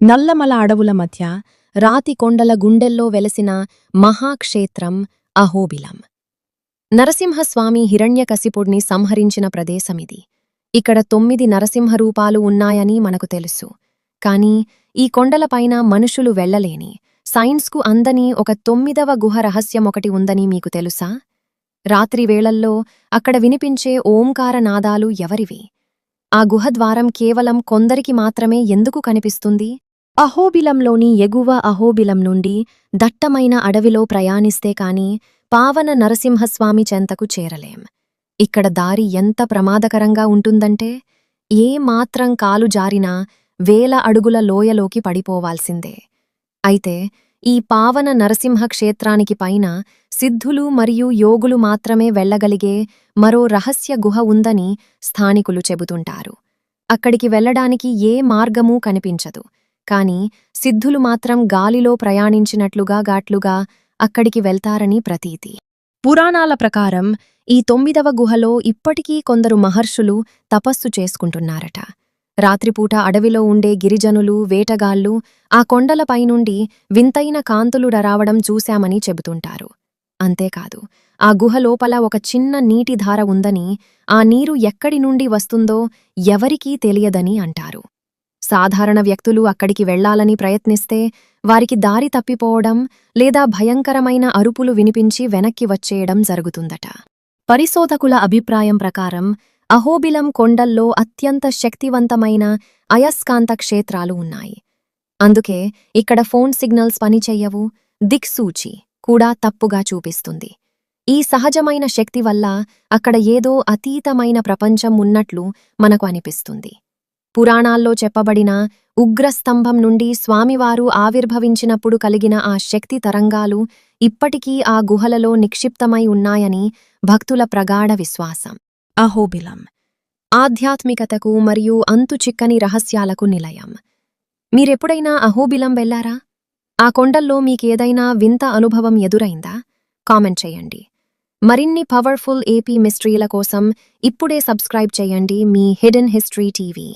నల్లమల అడవుల మధ్య రాతి కొండల గుండెల్లో వెలసిన మహాక్షేత్రం అహోబిలం. నరసింహస్వామి హిరణ్యకశిపుణ్ణి సంహరించిన ప్రదేశమిది. ఇక్కడ 9 నరసింహరూపాలు ఉన్నాయని మనకు తెలుసు. కాని ఈ కొండలపైన మనుషులు వెళ్లలేని, సైన్స్కు అందని ఒక 9వ గుహ రహస్యమొకటి ఉందని మీకు తెలుసా? రాత్రివేళల్లో అక్కడ వినిపించే ఓంకారనాదాలు ఎవరివి? ఆ గుహద్వారం కేవలం కొందరికి మాత్రమే ఎందుకు కనిపిస్తుంది? అహోబిలంలోని ఎగువ అహోబిలం నుండి దట్టమైన అడవిలో ప్రయాణిస్తే కాని పావన నరసింహస్వామి చెంతకు చేరలేం. ఇక్కడ దారి ఎంత ప్రమాదకరంగా ఉంటుందంటే ఏ మాత్రం కాలు జారినా వేల అడుగుల లోయలోకి పడిపోవాల్సిందే. అయితే ఈ పావన నరసింహ క్షేత్రానికి పైన సిద్ధులు మరియు యోగులు మాత్రమే వెళ్లగలిగే మరో రహస్య గుహ ఉందని స్థానికులు చెబుతుంటారు. అక్కడికి వెళ్లడానికి ఏ మార్గమూ కనిపించదు. కాని సిద్ధులు మాత్రం గాలిలో ప్రయాణించినట్లుగా గాట్లుగా అక్కడికి వెళ్తారని ప్రతీతి. పురాణాల ప్రకారం ఈ 9వ గుహలో ఇప్పటికీ కొందరు మహర్షులు తపస్సు చేసుకుంటున్నారట. రాత్రిపూట అడవిలో ఉండే గిరిజనులు, వేటగాళ్లు ఆ కొండలపైనుండి వింతైన కాంతులు రావడం చూశామని చెబుతుంటారు. అంతేకాదు, ఆ గుహ లోపల ఒక చిన్న నీటిధార ఉందని, ఆ నీరు ఎక్కడి నుండి వస్తుందో ఎవరికీ తెలియదని అంటారు. సాధారణ వ్యక్తులు అక్కడికి వెళ్లాలని ప్రయత్నిస్తే వారికి దారి తప్పిపోవడం లేదా భయంకరమైన అరుపులు వినిపించి వెనక్కి వచ్చేయడం జరుగుతుందట. పరిశోధకుల అభిప్రాయం ప్రకారం అహోబిలం కొండల్లో అత్యంత శక్తివంతమైన అయస్కాంత క్షేత్రాలు ఉన్నాయి. అందుకే ఇక్కడ ఫోన్ సిగ్నల్స్ పనిచెయ్యవు, దిక్సూచి కూడా తప్పుగా చూపిస్తుంది. ఈ సహజమైన శక్తి వల్ల అక్కడ ఏదో అతీతమైన ప్రపంచం ఉన్నట్లు మనకు అనిపిస్తుంది. పురాణాల్లో చెప్పబడిన ఉగ్రస్తంభం నుండి స్వామివారు ఆవిర్భవించినప్పుడు కలిగిన ఆ శక్తి తరంగాలు ఇప్పటికీ ఆ గుహలలో నిక్షిప్తమై ఉన్నాయని భక్తుల ప్రగాఢ విశ్వాసం. అహోబిలం ఆధ్యాత్మికతకు మరియు అంతుచిక్కని రహస్యాలకు నిలయం. మీరెప్పుడైనా అహోబిలం వెళ్లారా? ఆ కొండల్లో మీకేదైనా వింత అనుభవం ఎదురైందా? కామెంట్ చేయండి. మరిన్ని పవర్ఫుల్ ఏపీ మిస్టరీల కోసం ఇప్పుడే సబ్స్క్రైబ్ చేయండి మీ హిడెన్ హిస్టరీ టీవీ.